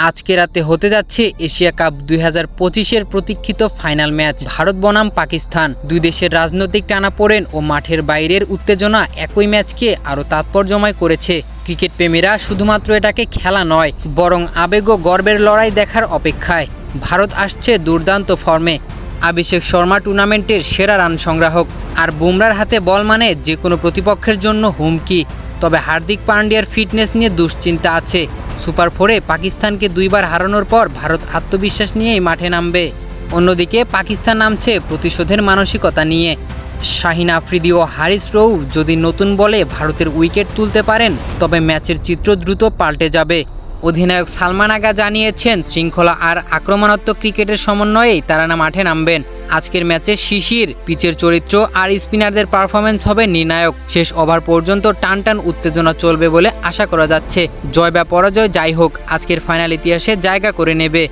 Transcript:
আজকে রাতে হতে যাচ্ছে এশিয়া কাপ 2025-এর প্রতীক্ষিত ফাইনাল ম্যাচ ভারত বনাম পাকিস্তান। দুই দেশের রাজনৈতিক টানাপোড়েন ও মাঠের বাইরের উত্তেজনা একই ম্যাচকে আরও তাৎপর্যময় করেছে। ক্রিকেট প্রেমীরা শুধুমাত্র এটাকে খেলা নয়, বরং আবেগ ও গর্বের লড়াই দেখার অপেক্ষায়। ভারত আসছে দুর্দান্ত ফর্মে। অভিষেক শর্মা টুর্নামেন্টের সেরা রান সংগ্রাহক, আর বুমরার হাতে বল মানে যে কোনো প্রতিপক্ষের জন্য হুমকি। তবে হার্দিক পান্ডিয়ার ফিটনেস নিয়ে দুশ্চিন্তা আছে। সুপার 4-এ পাকিস্তানকে দুইবার হারানোর পর ভারত আত্মবিশ্বাস নিয়েই মাঠে নামবে। অন্যদিকে পাকিস্তান নামছে প্রতিশোধের মানসিকতা নিয়ে। শাহিন আফ্রিদি ও হারিস রউফ যদি নতুন বলে ভারতের উইকেট তুলতে পারেন, তবে ম্যাচের চিত্র দ্রুত পাল্টে যাবে। অধিনায়ক সালমান আগা জানিয়েছেন, শৃঙ্খলা আর আক্রমণাত্মক ক্রিকেটের সমন্বয়েই তারা মাঠে নামবেন। আজকের ম্যাচে শিশির, পিচের চরিত্র আর স্পিনারদের পারফরম্যান্স হবে নির্ণায়ক। শেষ ওভার পর্যন্ত টানটান উত্তেজনা চলবে বলে আশা করা যাচ্ছে। জয় বা পরাজয় যাই হোক, আজকের ফাইনাল ইতিহাসে জায়গা করে নেবে।